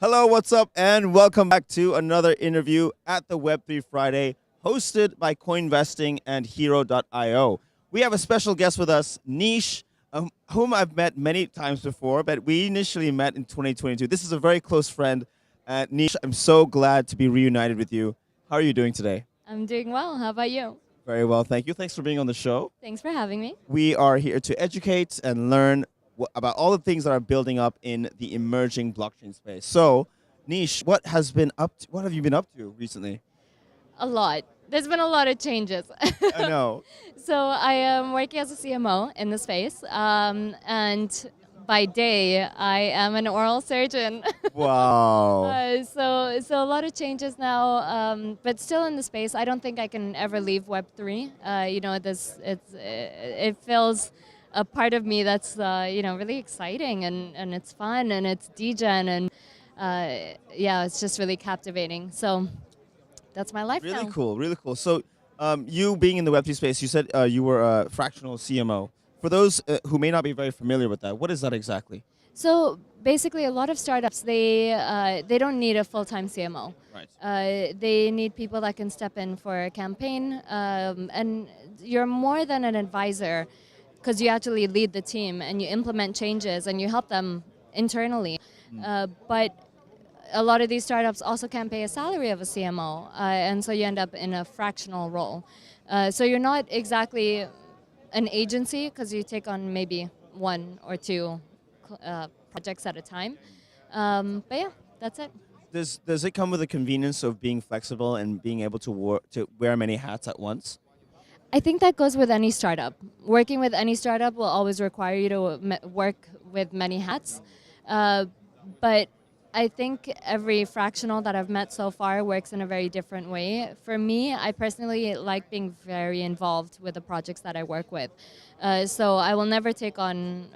Hello, what's up, and welcome back to another interview at the Web3 Friday, hosted by Coinvesting and Hero.io. We have a special guest with us, Nish, whom I've met many times before, but we initially met in 2022. This is a very close friend. Nish, I'm so glad to be reunited with you. How are you doing today? I'm doing well. How about you? Very well, thank you. Thanks for being on the show. Thanks for having me. We are here to educate and learn about all the things that are building up in the emerging blockchain space. So, Nish, what have you been up to recently? A lot. There's been a lot of changes. I know. So I am working as a CMO in the space, and by day I am an oral surgeon. Wow. So a lot of changes now, but still in the space. I don't think I can ever leave Web3. It feels a part of me that's really exciting and it's fun and it's degen and it's just really captivating. So that's my life now. Really cool, really cool. So you being in the Web3 space, you said you were a fractional CMO. For those who may not be very familiar with that, what is that exactly? So basically, a lot of startups, they don't need a full-time CMO. Right. They need people that can step in for a campaign, and you're more than an advisor because you actually lead the team and you implement changes and you help them internally. But a lot of these startups also can't pay a salary of a CMO, and so you end up in a fractional role. So you're not exactly an agency because you take on maybe one or two projects at a time. But yeah, that's it. Does it come with the convenience of being flexible and being able to wear many hats at once? I think that goes with any startup. Working with any startup will always require you to work with many hats. But I think every fractional that I've met so far works in a very different way. For me, I personally like being very involved with the projects that I work with. So I will never take on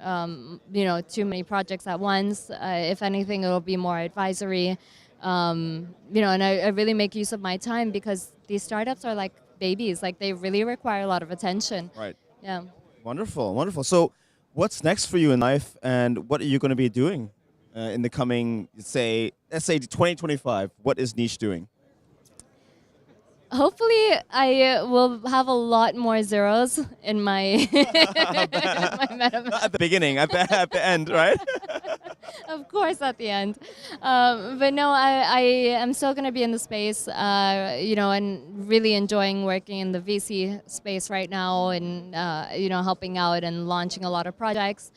too many projects at once. If anything, it will be more advisory. And I really make use of my time because these startups are like babies. Like they really require a lot of attention. Right. Yeah. Wonderful, wonderful. So what's next for you in life and what are you going to be doing in the coming, let's say 2025? What is Nish doing? Hopefully, I will have a lot more zeros in my, in my MetaMask. Not at the beginning, at the end, right? Of course, at the end. But no, I am still going to be in the space, and really enjoying working in the VC space right now and, helping out and launching a lot of projects.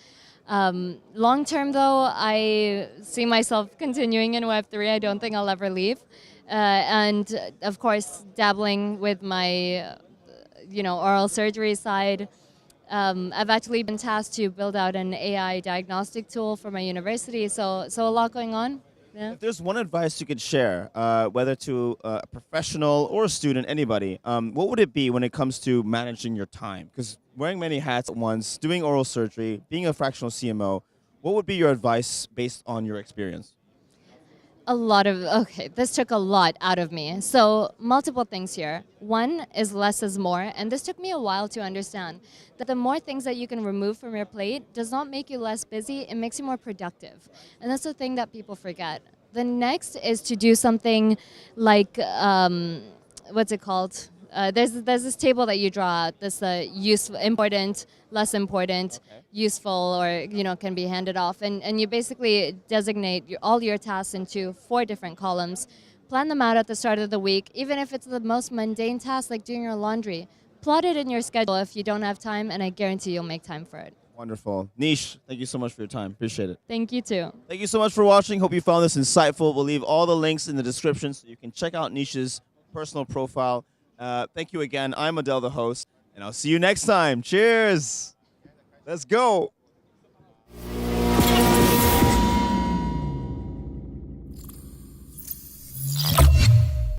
Long term, though, I see myself continuing in Web3. I don't think I'll ever leave. And of course, dabbling with my, oral surgery side. I've actually been tasked to build out an AI diagnostic tool for my university. So a lot going on. Yeah. If there's one advice you could share, whether to a professional or a student, anybody, what would it be when it comes to managing your time? Because wearing many hats at once, doing oral surgery, being a fractional CMO, what would be your advice based on your experience? This took a lot out of me. So multiple things here. One is less is more, and this took me a while to understand that the more things that you can remove from your plate does not make you less busy, it makes you more productive. And that's the thing that people forget. The next is to do something like, what's it called? There's this table that you draw out, this useful, important, less important, useful, or can be handed off, and you basically designate all your tasks into 4 different columns. Plan them out at the start of the week, even if it's the most mundane task like doing your laundry. Plot it in your schedule if you don't have time, and I guarantee you'll make time for it. Wonderful. Nish, thank you so much for your time. Appreciate it. Thank you too. Thank you so much for watching. Hope you found this insightful. We'll leave all the links in the description so you can check out Nish's personal profile. Thank you again. I'm Adel, the host, and I'll see you next time. Cheers. Let's go.